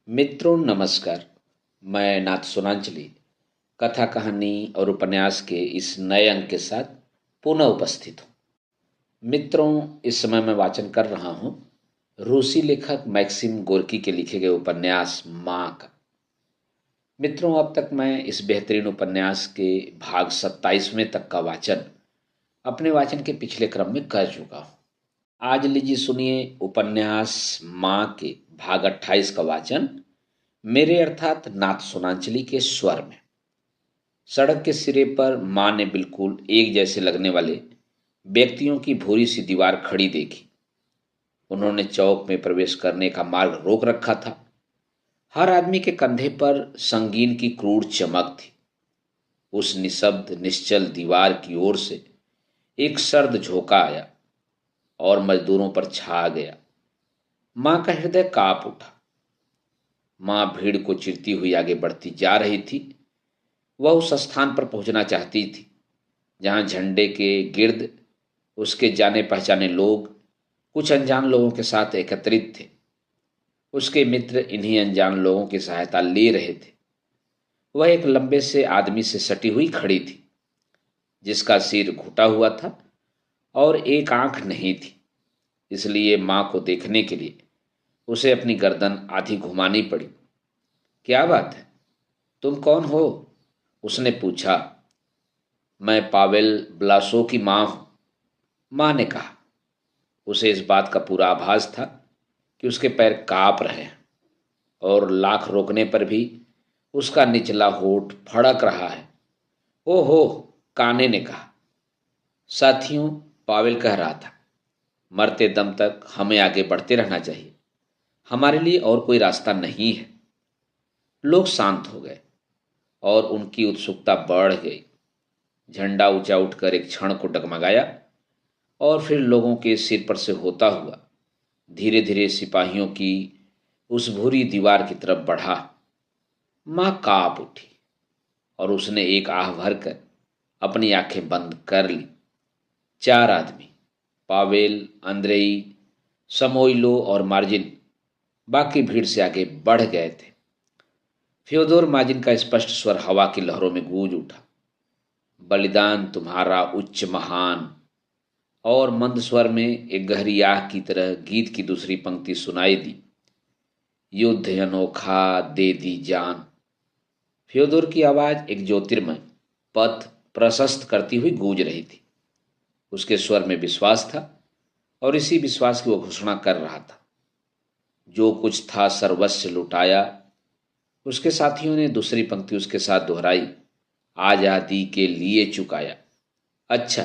मित्रों नमस्कार। मैं नाथ सुनांचली कथा कहानी और उपन्यास के इस नए अंक के साथ पुनः उपस्थित हूँ। मित्रों, इस समय मैं वाचन कर रहा हूँ रूसी लेखक मैक्सिम गोर्की के लिखे गए उपन्यास माँ का। मित्रों, अब तक मैं इस बेहतरीन उपन्यास के भाग 27वें तक का वाचन अपने वाचन के पिछले क्रम में कर चुका हूँ। आज लीजिए सुनिए उपन्यास माँ के भाग 28 का वाचन मेरे अर्थात नाथ सोनांचली के स्वर में। सड़क के सिरे पर माँ ने बिल्कुल एक जैसे लगने वाले व्यक्तियों की भूरी सी दीवार खड़ी देखी। उन्होंने चौक में प्रवेश करने का मार्ग रोक रखा था। हर आदमी के कंधे पर संगीन की क्रूर चमक थी। उस निशब्द निश्चल दीवार की ओर से एक सर्द झोंका आया और मजदूरों पर छा गया। माँ का हृदय कांप उठा। माँ भीड़ को चिरती हुई आगे बढ़ती जा रही थी। वह उस स्थान पर पहुंचना चाहती थी जहां झंडे के गिर्द उसके जाने पहचाने लोग कुछ अनजान लोगों के साथ एकत्रित थे। उसके मित्र इन्हीं अनजान लोगों की सहायता ले रहे थे। वह एक लंबे से आदमी से सटी हुई खड़ी थी जिसका सिर घुटा हुआ था और एक आंख नहीं थी, इसलिए माँ को देखने के लिए उसे अपनी गर्दन आधी घुमानी पड़ी। क्या बात है, तुम कौन हो? उसने पूछा। मैं पावेल ब्लासो की माँ हूं, माँ ने कहा। उसे इस बात का पूरा आभास था कि उसके पैर कांप रहे हैं और लाख रोकने पर भी उसका निचला होठ फड़क रहा है। ओहो, काने ने कहा। साथियों, पावेल कह रहा था, मरते दम तक हमें आगे बढ़ते रहना चाहिए। हमारे लिए और कोई रास्ता नहीं है। लोग शांत हो गए और उनकी उत्सुकता बढ़ गई। झंडा ऊंचा उठकर एक क्षण को डगमगाया और फिर लोगों के सिर पर से होता हुआ धीरे धीरे सिपाहियों की उस भूरी दीवार की तरफ बढ़ा। माँ कांप उठी और उसने एक आह भरकर अपनी आंखें बंद कर ली। चार आदमी, पावेल, अंद्रेई, समोइलो और मार्जिन, बाकी भीड़ से आगे बढ़ गए थे। फ्योदोर मार्जिन का स्पष्ट स्वर हवा की लहरों में गूंज उठा। बलिदान तुम्हारा उच्च महान। और मंद स्वर में एक गहरी आह की तरह गीत की दूसरी पंक्ति सुनाई दी। युद्ध अनोखा, दे दी जान। फ्योदोर की आवाज एक ज्योतिर्मय पथ प्रशस्त करती हुई गूंज रही थी। उसके स्वर में विश्वास था और इसी विश्वास की वो घोषणा कर रहा था। जो कुछ था सर्वस्व लुटाया। उसके साथियों ने दूसरी पंक्ति उसके साथ दोहराई। आजादी के लिए चुकाया। अच्छा,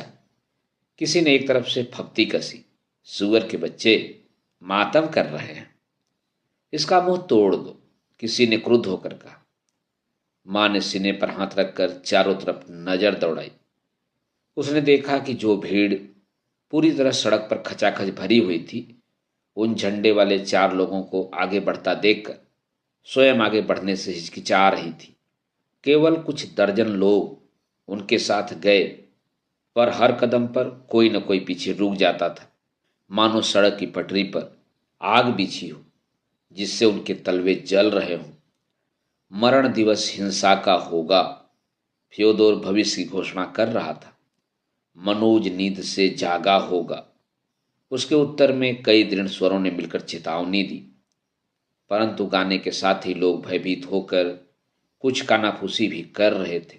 किसी ने एक तरफ से फप्ती कसी। सुअर के बच्चे मातम कर रहे हैं, इसका मुंह तोड़ दो, किसी ने क्रुद्ध होकर कहा। मां ने सीने पर हाथ रखकर चारों तरफ नजर दौड़ाई। उसने देखा कि जो भीड़ पूरी तरह सड़क पर खचाखच भरी हुई थी, उन झंडे वाले चार लोगों को आगे बढ़ता देखकर स्वयं आगे बढ़ने से हिचकिचा रही थी। केवल कुछ दर्जन लोग उनके साथ गए, पर हर कदम पर कोई न कोई पीछे रुक जाता था, मानो सड़क की पटरी पर आग बिछी हो जिससे उनके तलवे जल रहे हों। मरण दिवस हिंसा का होगा, फ्योदोर भविष्य की घोषणा कर रहा था। मनोज नींद से जागा होगा, उसके उत्तर में कई दृढ़ स्वरों ने मिलकर चेतावनी दी। परंतु गाने के साथ ही लोग भयभीत होकर कुछ कानाफूसी भी कर रहे थे।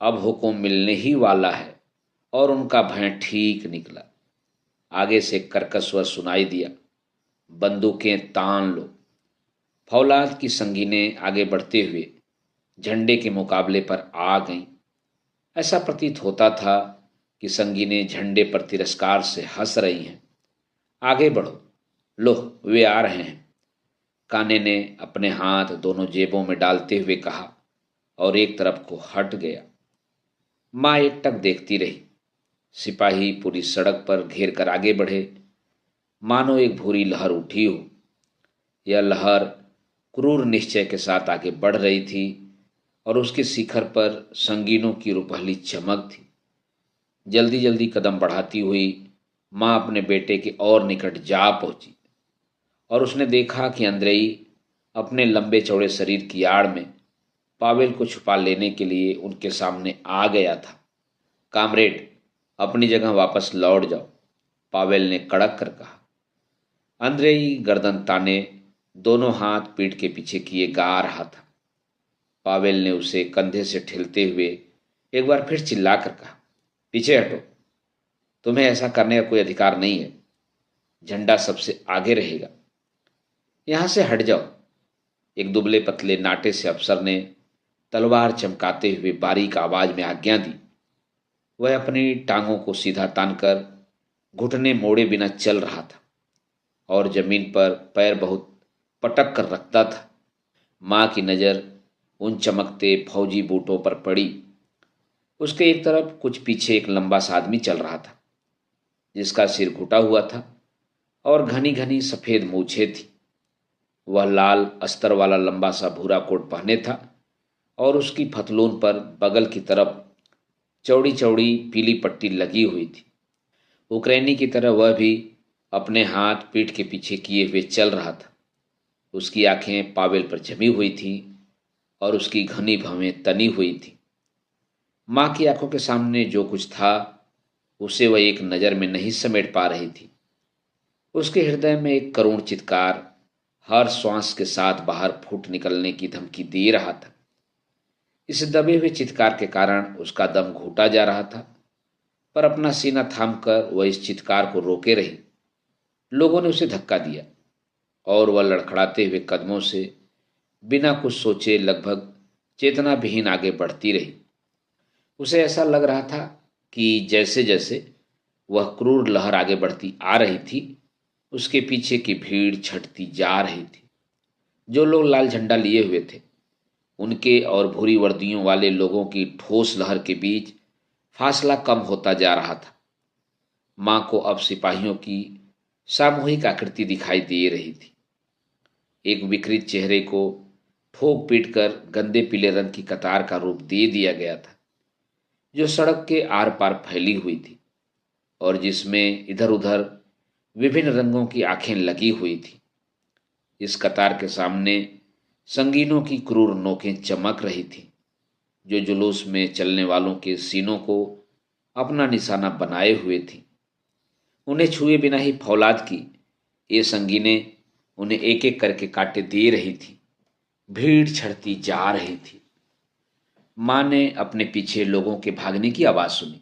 अब हुक्म मिलने ही वाला है, और उनका भय ठीक निकला। आगे से कर्कश स्वर सुनाई दिया। बंदूकें तान लो। फौलाद की संगीनें आगे बढ़ते हुए झंडे के मुकाबले पर आ गईं। ऐसा प्रतीत होता था कि संगीनें झंडे पर तिरस्कार से हंस रही हैं। आगे बढ़ो, लो वे आ रहे हैं, काने ने अपने हाथ दोनों जेबों में डालते हुए कहा और एक तरफ को हट गया। माँ एकटक देखती रही। सिपाही पूरी सड़क पर घेर कर आगे बढ़े, मानो एक भूरी लहर उठी हो। यह लहर क्रूर निश्चय के साथ आगे बढ़ रही थी और उसके शिखर पर संगीनों की रुपहली चमक थी। जल्दी जल्दी कदम बढ़ाती हुई माँ अपने बेटे के और निकट जा पहुंची और उसने देखा कि अंद्रेई अपने लंबे चौड़े शरीर की आड़ में पावेल को छुपा लेने के लिए उनके सामने आ गया था। कामरेड, अपनी जगह वापस लौट जाओ, पावेल ने कड़क कर कहा। अंद्रेई गर्दन ताने दोनों हाथ पीठ के पीछे किए गा रहा था। पावेल ने उसे कंधे से ठेलते हुए एक बार फिर चिल्ला कर कहा, पीछे हटो, तुम्हें ऐसा करने का कोई अधिकार नहीं है। झंडा सबसे आगे रहेगा, यहां से हट जाओ। एक दुबले पतले नाटे से अफसर ने तलवार चमकाते हुए बारीक आवाज में आज्ञा दी। वह अपनी टांगों को सीधा तानकर घुटने मोड़े बिना चल रहा था और जमीन पर पैर बहुत पटक कर रखता था। मां की नज़र उन चमकते फौजी बूटों पर पड़ी। उसके एक तरफ कुछ पीछे एक लंबा सा आदमी चल रहा था, जिसका सिर घुटा हुआ था और घनी घनी सफ़ेद मूछें थी। वह लाल अस्तर वाला लंबा सा भूरा कोट पहने था और उसकी फतलून पर बगल की तरफ चौड़ी चौड़ी पीली पट्टी लगी हुई थी। उक्रेनी की तरह वह भी अपने हाथ पीठ के पीछे किए हुए चल रहा था। उसकी आंखें पावेल पर जमी हुई थीं और उसकी घनी भवें तनी हुई थी। माँ की आंखों के सामने जो कुछ था उसे वह एक नज़र में नहीं समेट पा रही थी। उसके हृदय में एक करुण चित्कार हर श्वास के साथ बाहर फूट निकलने की धमकी दे रहा था। इस दबे हुए चित्कार के कारण उसका दम घुटा जा रहा था, पर अपना सीना थामकर वह इस चित्कार को रोके रही। लोगों ने उसे धक्का दिया और वह लड़खड़ाते हुए कदमों से बिना कुछ सोचे लगभग चेतना विहीन आगे बढ़ती रही। उसे ऐसा लग रहा था कि जैसे जैसे वह क्रूर लहर आगे बढ़ती आ रही थी, उसके पीछे की भीड़ छटती जा रही थी। जो लोग लाल झंडा लिए हुए थे, उनके और भूरी वर्दियों वाले लोगों की ठोस लहर के बीच फासला कम होता जा रहा था। मां को अब सिपाहियों की सामूहिक आकृति दिखाई दे रही थी। एक विकृत चेहरे को ठोक पीट कर गंदे पीले रंग की कतार का रूप दे दिया गया था, जो सड़क के आर पार फैली हुई थी और जिसमें इधर उधर विभिन्न रंगों की आंखें लगी हुई थी। इस कतार के सामने संगीनों की क्रूर नोकें चमक रही थी, जो जुलूस में चलने वालों के सीनों को अपना निशाना बनाए हुए थी। उन्हें छुए बिना ही फौलाद की ये संगीनें उन्हें एक एक करके काटे दे रही थी। भीड़ छड़ती जा रही थी। मां ने अपने पीछे लोगों के भागने की आवाज सुनी।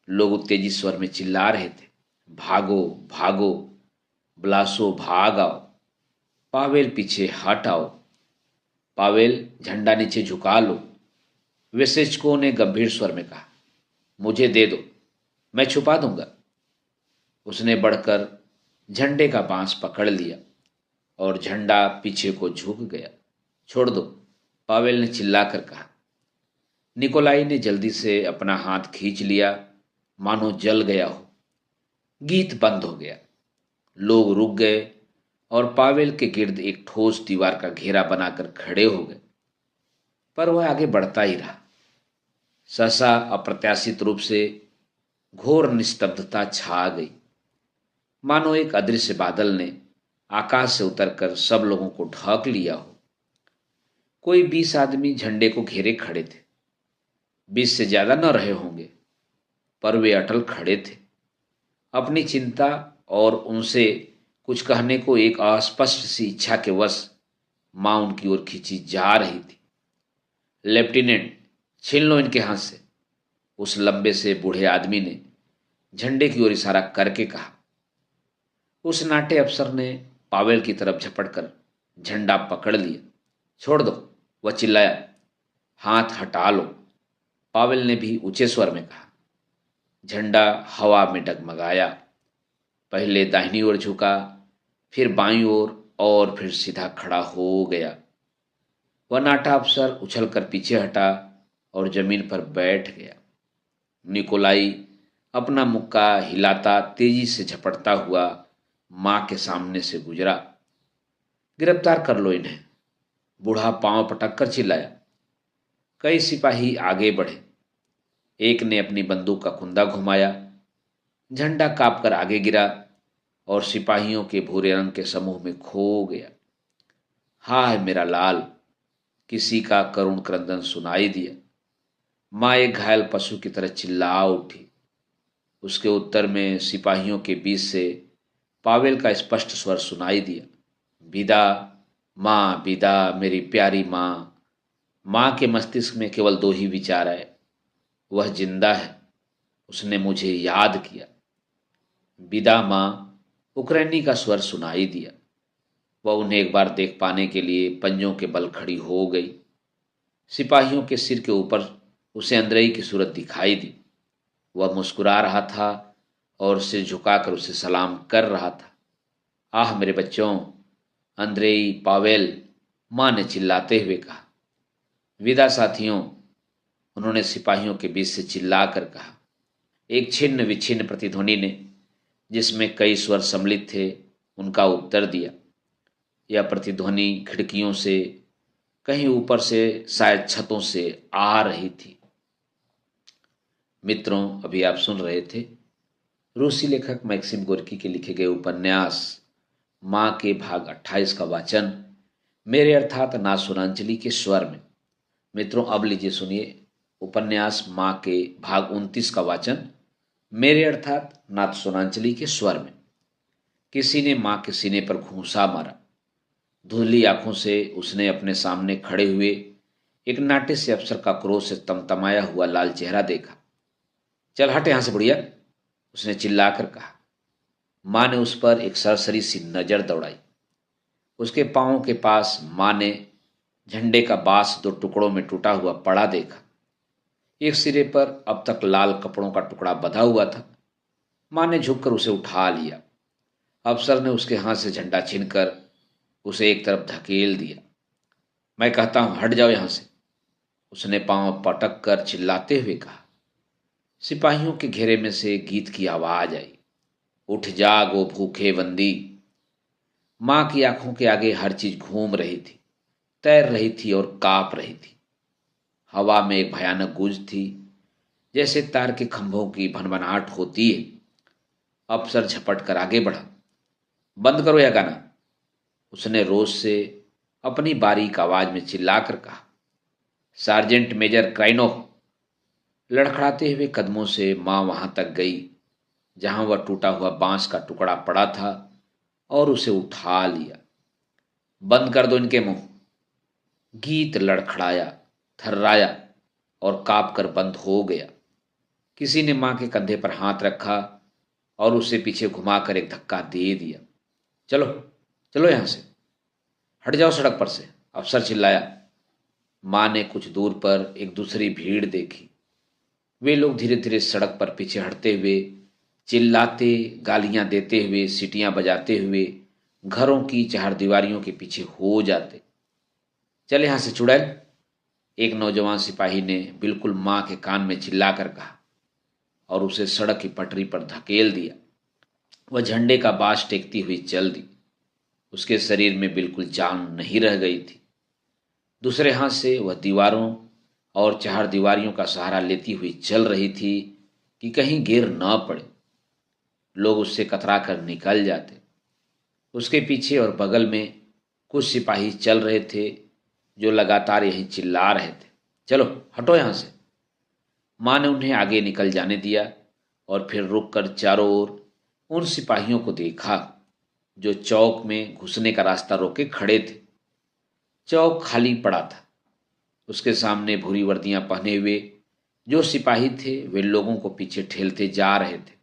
लोग उत्तेजित स्वर में चिल्ला रहे थे, भागो भागो, ब्लासो भाग आओ, पावेल पीछे हट आओ, पावेल झंडा नीचे झुका लो। वेसेच्को ने गंभीर स्वर में कहा, मुझे दे दो, मैं छुपा दूंगा। उसने बढ़कर झंडे का बांस पकड़ लिया और झंडा पीछे को झुक गया। छोड़ दो, पावेल ने चिल्लाकर कहा। निकोलाई ने जल्दी से अपना हाथ खींच लिया, मानो जल गया हो। गीत बंद हो गया। लोग रुक गए और पावेल के गिर्द एक ठोस दीवार का घेरा बनाकर खड़े हो गए, पर वह आगे बढ़ता ही रहा। सहसा अप्रत्याशित रूप से घोर निस्तब्धता छा गई, मानो एक अदृश्य बादल ने आकाश से उतरकर सब लोगों को ढक लिया हो। कोई 20 आदमी झंडे को घेरे खड़े थे। 20 से ज्यादा न रहे होंगे, पर वे अटल खड़े थे। अपनी चिंता और उनसे कुछ कहने को एक अस्पष्ट सी इच्छा के वश मां उनकी ओर खींची जा रही थी। लेफ्टिनेंट, छीन लो इनके हाथ से, उस लंबे से बूढ़े आदमी ने झंडे की ओर इशारा करके कहा। उस नाटे अफसर ने पावेल की तरफ झपटकर झंडा पकड़ लिया। छोड़ दो, वह चिल्लाया, हाथ हटा लो। पावेल ने भी ऊंचे स्वर में कहा। झंडा हवा में डगमगाया, पहले दाहिनी ओर झुका, फिर बाईं ओर और फिर सीधा खड़ा हो गया। वह नाटा अफसर उछलकर पीछे हटा और जमीन पर बैठ गया। निकोलाई अपना मुक्का हिलाता तेजी से झपटता हुआ मां के सामने से गुजरा। गिरफ्तार कर लो इन्हें, बूढ़ा पांव पटक कर चिल्लाया। कई सिपाही आगे बढ़े। एक ने अपनी बंदूक का कुंदा घुमाया। झंडा कांपकर आगे गिरा और सिपाहियों के भूरे रंग के समूह में खो गया। हाय मेरा लाल, किसी का करुण क्रंदन सुनाई दिया। माँ एक घायल पशु की तरह चिल्ला उठी। उसके उत्तर में सिपाहियों के बीच से पावेल का स्पष्ट स्वर सुनाई दिया, विदा माँ, विदा मेरी प्यारी माँ। माँ के मस्तिष्क में केवल दो ही विचार आए, वह जिंदा है, उसने मुझे याद किया। विदा माँ, उक्रेनी का स्वर सुनाई दिया। वह उन्हें एक बार देख पाने के लिए पंजों के बल खड़ी हो गई। सिपाहियों के सिर के ऊपर उसे अंद्रेई की सूरत दिखाई दी। वह मुस्कुरा रहा था और सिर झुकाकर उसे सलाम कर रहा था। आह मेरे बच्चों, अंद्रेई, पावेल, माँ ने चिल्लाते हुए कहा। विदा साथियों, उन्होंने सिपाहियों के बीच से चिल्लाकर कहा। एक छिन्न विच्छिन्न प्रतिध्वनि ने, जिसमें कई स्वर सम्मिलित थे, उनका उत्तर दिया। यह प्रतिध्वनि खिड़कियों से, कहीं ऊपर से, शायद छतों से आ रही थी। मित्रों, अभी आप सुन रहे थे रूसी लेखक मैक्सिम गोर्की के लिखे गए उपन्यास माँ के भाग 28 का वाचन मेरे अर्थात नाथ सुनांजलि के स्वर में। मित्रों, अब लीजिए सुनिए उपन्यास माँ के भाग 29 का वाचन मेरे अर्थात नाथ सुनांजलि के स्वर में। किसी ने माँ के सीने पर घूंसा मारा। धुंधली आंखों से उसने अपने सामने खड़े हुए एक नाट्य से अफसर का क्रोध से तमतमाया हुआ लाल चेहरा देखा। चल हट यहां से बुढ़िया, उसने चिल्लाकर कहा। माँ ने उस पर एक सरसरी सी नजर दौड़ाई। उसके पांवों के पास माँ ने झंडे का बांस दो टुकड़ों में टूटा हुआ पड़ा देखा। एक सिरे पर अब तक लाल कपड़ों का टुकड़ा बंधा हुआ था। माँ ने झुककर उसे उठा लिया। अफसर ने उसके हाथ से झंडा छीनकर उसे एक तरफ धकेल दिया। मैं कहता हूं हट जाओ यहां से, उसने पांव पटक कर चिल्लाते हुए कहा। सिपाहियों के घेरे में से गीत की आवाज आई, उठ जागो भूखे बंदी। माँ की आंखों के आगे हर चीज घूम रही थी, तैर रही थी और कांप रही थी। हवा में एक भयानक गूंज थी, जैसे तार के खंभों की भनभनाहट होती है। अफसर झपट कर आगे बढ़ा। बंद करो यह गाना, उसने रोज से अपनी बारीक आवाज में चिल्लाकर कहा। सार्जेंट मेजर क्राइनोफ लड़खड़ाते हुए कदमों से माँ वहां तक गई जहां वह टूटा हुआ बांस का टुकड़ा पड़ा था और उसे उठा लिया। बंद कर दो इनके मुंह। गीत लड़खड़ाया, थर्राया और कांप कर बंद हो गया। किसी ने माँ के कंधे पर हाथ रखा और उसे पीछे घुमाकर एक धक्का दे दिया। चलो चलो यहां से, हट जाओ सड़क पर से, अफसर चिल्लाया। माँ ने कुछ दूर पर एक दूसरी भीड़ देखी। वे लोग धीरे धीरे सड़क पर पीछे हटते हुए, चिल्लाते, गालियां देते हुए, सीटियां बजाते हुए घरों की चारदीवारियों के पीछे हो जाते। चल यहां से चुड़ैल, एक नौजवान सिपाही ने बिल्कुल माँ के कान में चिल्लाकर कहा और उसे सड़क की पटरी पर धकेल दिया। वह झंडे का बाज टेकती हुई चल दी। उसके शरीर में बिल्कुल जान नहीं रह गई थी। दूसरे हाथ से वह दीवारों और चारदीवारियों का सहारा लेती हुई चल रही थी कि कहीं गिर न पड़े। लोग उससे कतरा कर निकल जाते। उसके पीछे और बगल में कुछ सिपाही चल रहे थे जो लगातार यही चिल्ला रहे थे, चलो हटो यहां से। माँ ने उन्हें आगे निकल जाने दिया और फिर रुककर चारों ओर उन सिपाहियों को देखा जो चौक में घुसने का रास्ता रोके खड़े थे। चौक खाली पड़ा था। उसके सामने भूरी वर्दियां पहने हुए जो सिपाही थे वे लोगों को पीछे ठेलते जा रहे थे।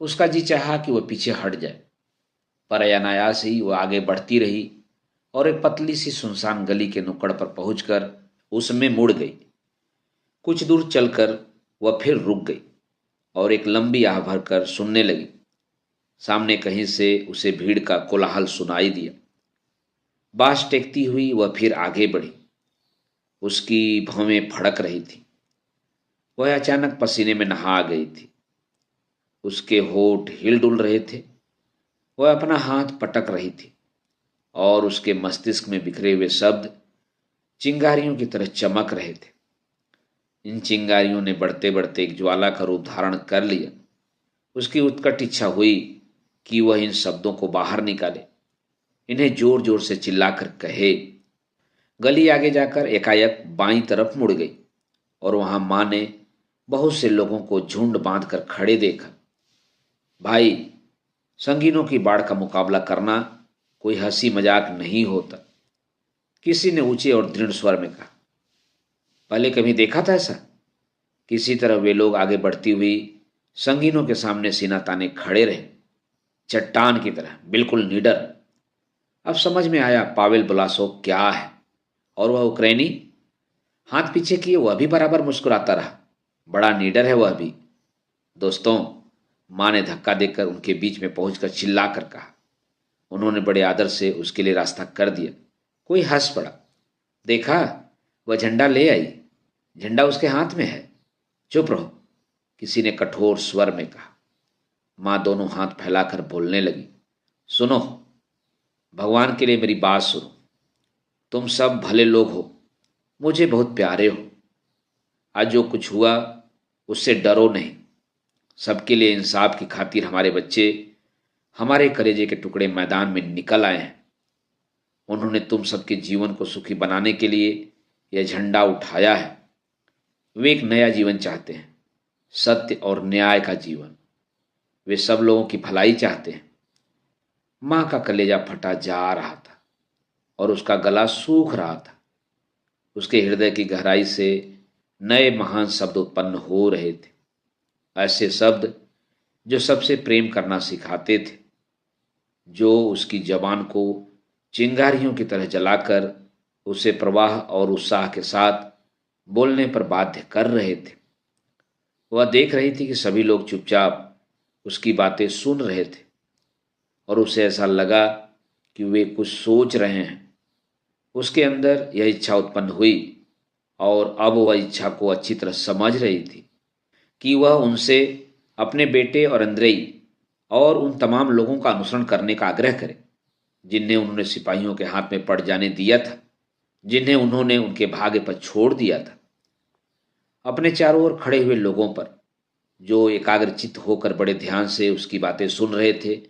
उसका जी चाहा कि वह पीछे हट जाए, पर अनायास ही वह आगे बढ़ती रही और एक पतली सी सुनसान गली के नुक्कड़ पर पहुंचकर उसमें मुड़ गई। कुछ दूर चलकर वह फिर रुक गई और एक लंबी आह भरकर सुनने लगी। सामने कहीं से उसे भीड़ का कोलाहल सुनाई दिया। बांस टेकती हुई वह फिर आगे बढ़ी। उसकी भौहें फड़क रही थी। वह अचानक पसीने में नहा गई थी। उसके होठ हिल डुल रहे थे। वह अपना हाथ पटक रही थी और उसके मस्तिष्क में बिखरे हुए शब्द चिंगारियों की तरह चमक रहे थे। इन चिंगारियों ने बढ़ते बढ़ते एक ज्वाला का रूप धारण कर लिया। उसकी उत्कट इच्छा हुई कि वह इन शब्दों को बाहर निकाले, इन्हें जोर जोर से चिल्लाकर कहे। गली आगे जाकर एकाएक बाईं तरफ मुड़ गई और वहां मां ने बहुत से लोगों को झुंड बांधकर खड़े देखा। भाई, संगीनों की बाढ़ का मुकाबला करना कोई हंसी मजाक नहीं होता, किसी ने ऊंचे और दृढ़ स्वर में कहा। पहले कभी देखा था ऐसा? किसी तरह वे लोग आगे बढ़ती हुई संगीनों के सामने सीना ताने खड़े रहे, चट्टान की तरह, बिल्कुल निडर। अब समझ में आया पावेल बुलासोव क्या है। और वह उक्रेनी, हाथ पीछे किए वह भी बराबर मुस्कुराता रहा। बड़ा निडर है वह भी। दोस्तों, मां ने धक्का देकर उनके बीच में पहुंचकर चिल्ला कर कहा। उन्होंने बड़े आदर से उसके लिए रास्ता कर दिया। कोई हंस पड़ा। देखा, वह झंडा ले आई, झंडा उसके हाथ में है। चुप रहो, किसी ने कठोर स्वर में कहा। मां दोनों हाथ फैलाकर बोलने लगी। सुनो, भगवान के लिए मेरी बात सुनो। तुम सब भले लोग हो, मुझे बहुत प्यारे हो। आज जो कुछ हुआ उससे डरो नहीं। सबके लिए इंसाफ की खातिर हमारे बच्चे, हमारे कलेजे के टुकड़े मैदान में निकल आए हैं। उन्होंने तुम सबके जीवन को सुखी बनाने के लिए यह झंडा उठाया है। वे एक नया जीवन चाहते हैं, सत्य और न्याय का जीवन। वे सब लोगों की भलाई चाहते हैं। मां का कलेजा फटा जा रहा था और उसका गला सूख रहा था। उसके हृदय की गहराई से नए महान शब्द उत्पन्न हो रहे थे, ऐसे शब्द जो सबसे प्रेम करना सिखाते थे, जो उसकी जबान को चिंगारियों की तरह जलाकर उसे प्रवाह और उत्साह के साथ बोलने पर बाध्य कर रहे थे। वह देख रही थी कि सभी लोग चुपचाप उसकी बातें सुन रहे थे और उसे ऐसा लगा कि वे कुछ सोच रहे हैं। उसके अंदर यह इच्छा उत्पन्न हुई और अब वह इच्छा को अच्छी तरह समझ रही थी कि वह उनसे अपने बेटे और अंद्रेई और उन तमाम लोगों का अनुसरण करने का आग्रह करे जिन्हें उन्होंने सिपाहियों के हाथ में पड़ जाने दिया था, जिन्हें उन्होंने उनके भाग्य पर छोड़ दिया था। अपने चारों ओर खड़े हुए लोगों पर, जो एकाग्रचित्त होकर बड़े ध्यान से उसकी बातें सुन रहे थे,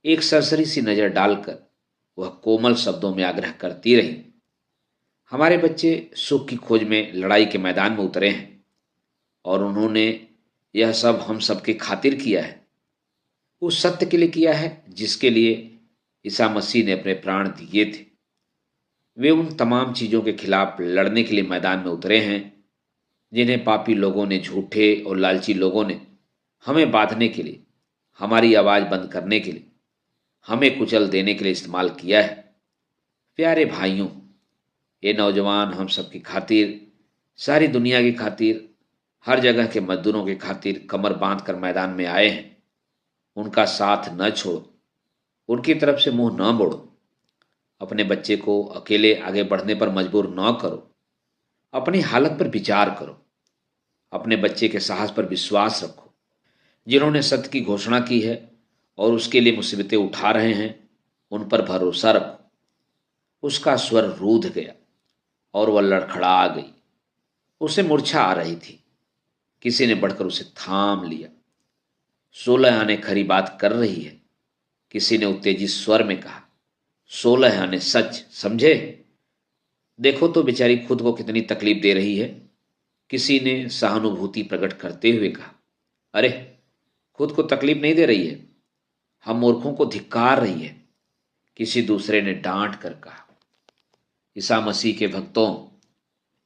एक सरसरी सी नजर डालकर वह कोमल शब्दों में आग्रह करती रही। हमारे बच्चे सुख की खोज में लड़ाई के मैदान में उतरे हैं और उन्होंने यह सब हम सबके खातिर किया है, उस सत्य के लिए किया है जिसके लिए ईसा मसीह ने अपने प्राण दिए थे। वे उन तमाम चीज़ों के खिलाफ लड़ने के लिए मैदान में उतरे हैं जिन्हें पापी लोगों ने, झूठे और लालची लोगों ने हमें बांधने के लिए, हमारी आवाज़ बंद करने के लिए, हमें कुचल देने के लिए इस्तेमाल किया है। प्यारे भाइयों, ये नौजवान हम सबकी खातिर, सारी दुनिया की खातिर, हर जगह के मजदूरों की खातिर कमर बांध कर मैदान में आए हैं। उनका साथ न छोड़ो, उनकी तरफ से मुंह न मोड़ो। अपने बच्चे को अकेले आगे बढ़ने पर मजबूर न करो। अपनी हालत पर विचार करो। अपने बच्चे के साहस पर विश्वास रखो। जिन्होंने सत्य की घोषणा की है और उसके लिए मुसीबतें उठा रहे हैं, उन पर भरोसा रखो। उसका स्वर रूध गया और वह लड़खड़ा गई। उसे मूर्छा आ रही थी। किसी ने बढ़कर उसे थाम लिया। 16 आने खरी बात कर रही है, किसी ने उत्तेजित स्वर में कहा। 16 आने सच, समझे? देखो तो बेचारी खुद को कितनी तकलीफ दे रही है, किसी ने सहानुभूति प्रकट करते हुए कहा। अरे, खुद को तकलीफ नहीं दे रही है, हम मूर्खों को धिक्कार रही है, किसी दूसरे ने डांट कर कहा। ईसा मसीह के भक्तों,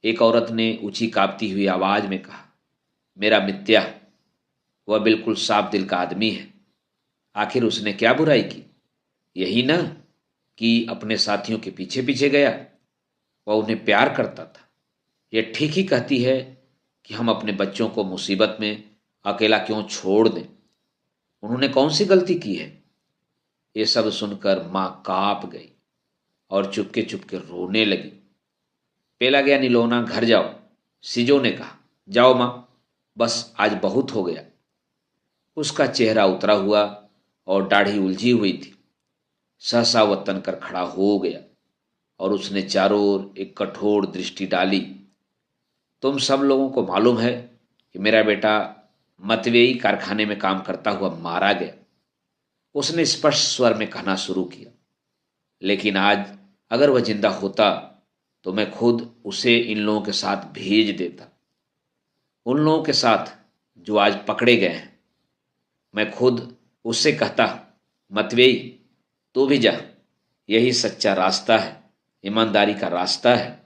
एक औरत ने ऊंची कांपती हुई आवाज में कहा। मेरा मित्या, वह बिल्कुल साफ दिल का आदमी है। आखिर उसने क्या बुराई की? यही ना कि अपने साथियों के पीछे पीछे गया। वह उन्हें प्यार करता था। यह ठीक ही कहती है कि हम अपने बच्चों को मुसीबत में अकेला क्यों छोड़ दें। उन्होंने कौन सी गलती की है? ये सब सुनकर मां कांप गई और चुपके चुपके रोने लगी। पेला गया निलोना, घर जाओ, सिजो ने कहा। जाओ मां, बस आज बहुत हो गया। उसका चेहरा उतरा हुआ और दाढ़ी उलझी हुई थी। सहसा वह तनकर खड़ा हो गया और उसने चारों ओर एक कठोर दृष्टि डाली। तुम सब लोगों को मालूम है कि मेरा बेटा मतवेई कारखाने में काम करता हुआ मारा गया। उसने स्पष्ट स्वर में कहना शुरू किया। लेकिन आज अगर वह जिंदा होता तो मैं खुद उसे इन लोगों के साथ भेज देता, उन लोगों के साथ जो आज पकड़े गए हैं। मैं खुद उससे कहता, मतवेई तू भी जा, यही सच्चा रास्ता है, ईमानदारी का रास्ता है।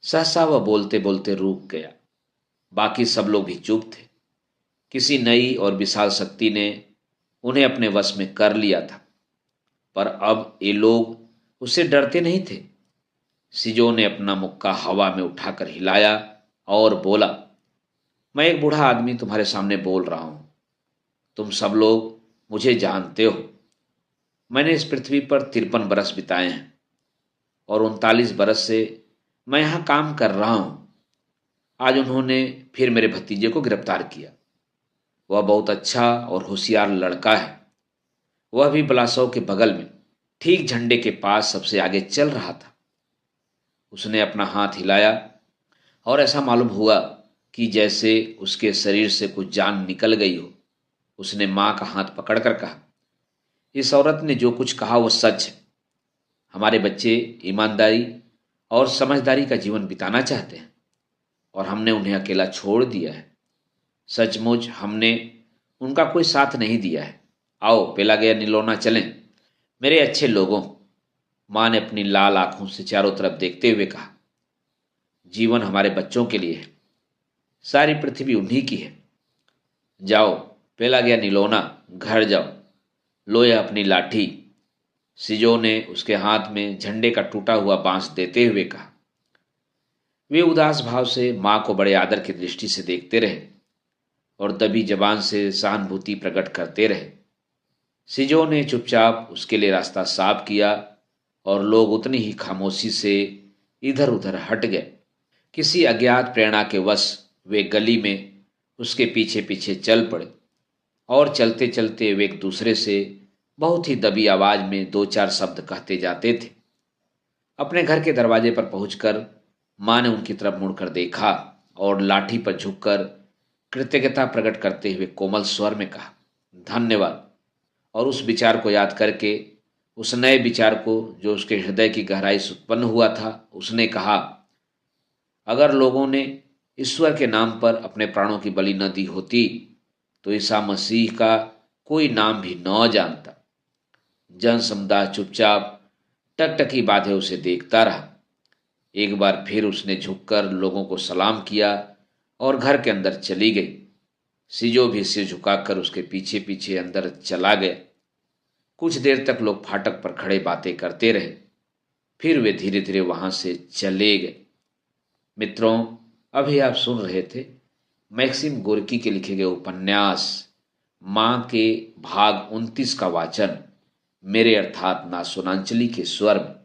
सहसा वह बोलते बोलते रुक गया। बाकी सब लोग भी चुप थे। किसी नई और विशाल शक्ति ने उन्हें अपने वश में कर लिया था, पर अब ये लोग उससे डरते नहीं थे। सिजो ने अपना मुक्का हवा में उठाकर हिलाया और बोला, मैं एक बूढ़ा आदमी तुम्हारे सामने बोल रहा हूं। तुम सब लोग मुझे जानते हो। मैंने इस पृथ्वी पर 53 बरस बिताए हैं और 39 बरस से मैं यहां काम कर रहा हूं। आज उन्होंने फिर मेरे भतीजे को गिरफ्तार किया। वह बहुत अच्छा और होशियार लड़का है। वह भी बलासव के बगल में ठीक झंडे के पास सबसे आगे चल रहा था। उसने अपना हाथ हिलाया और ऐसा मालूम हुआ कि जैसे उसके शरीर से कुछ जान निकल गई हो। उसने मां का हाथ पकड़कर कहा, इस औरत ने जो कुछ कहा वो सच है। हमारे बच्चे ईमानदारी और समझदारी का जीवन बिताना चाहते हैं और हमने उन्हें अकेला छोड़ दिया है। सचमुच हमने उनका कोई साथ नहीं दिया है। आओ पेला गया निलौना चलें। मेरे अच्छे लोगों, मां ने अपनी लाल आंखों से चारों तरफ देखते हुए कहा, जीवन हमारे बच्चों के लिए है, सारी पृथ्वी उन्हीं की है। जाओ पेला गया निलौना, घर जाओ, लो यह अपनी लाठी। सिजो ने उसके हाथ में झंडे का टूटा हुआ बांस देते हुए कहा। वे उदास भाव से मां को बड़े आदर की दृष्टि से देखते रहे और दबी जबान से सहानुभूति प्रकट करते रहे। सिजो ने चुपचाप उसके लिए रास्ता साफ किया और लोग उतनी ही खामोशी से इधर उधर हट गए। किसी अज्ञात प्रेरणा के वश वे गली में उसके पीछे पीछे चल पड़े और चलते चलते वे एक दूसरे से बहुत ही दबी आवाज में दो चार शब्द कहते जाते थे। अपने घर के दरवाजे पर पहुंचकर मां ने उनकी तरफ मुड़कर देखा और लाठी पर झुककर कृतज्ञता प्रकट करते हुए कोमल स्वर में कहा, धन्यवाद। और उस विचार को याद करके, उस नए विचार को जो उसके हृदय की गहराई से उत्पन्न हुआ था, उसने कहा, अगर लोगों ने ईश्वर के नाम पर अपने प्राणों की बलि न दी होती तो ईसा मसीह का कोई नाम भी न जानता। जन समुदाय चुपचाप टकटकी बांधे उसे देखता रहा। एक बार फिर उसने झुककर लोगों को सलाम किया और घर के अंदर चली गई। सिजो भी सिर झुकाकर उसके पीछे पीछे अंदर चला गया। कुछ देर तक लोग फाटक पर खड़े बातें करते रहे, फिर वे धीरे धीरे वहां से चले गए। मित्रों, अभी आप सुन रहे थे मैक्सिम गोर्की के लिखे गए उपन्यास मां के भाग 29 का वाचन मेरे अर्थात नाथ सोनांचली के स्वर में।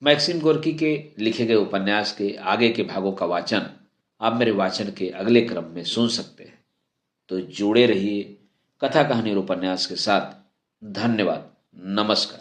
मैक्सिम गोर्की के लिखे गए उपन्यास के आगे के भागों का वाचन आप मेरे वाचन के अगले क्रम में सुन सकते हैं। तो जुड़े रहिए कथा कहानी और उपन्यास के साथ। धन्यवाद। नमस्कार।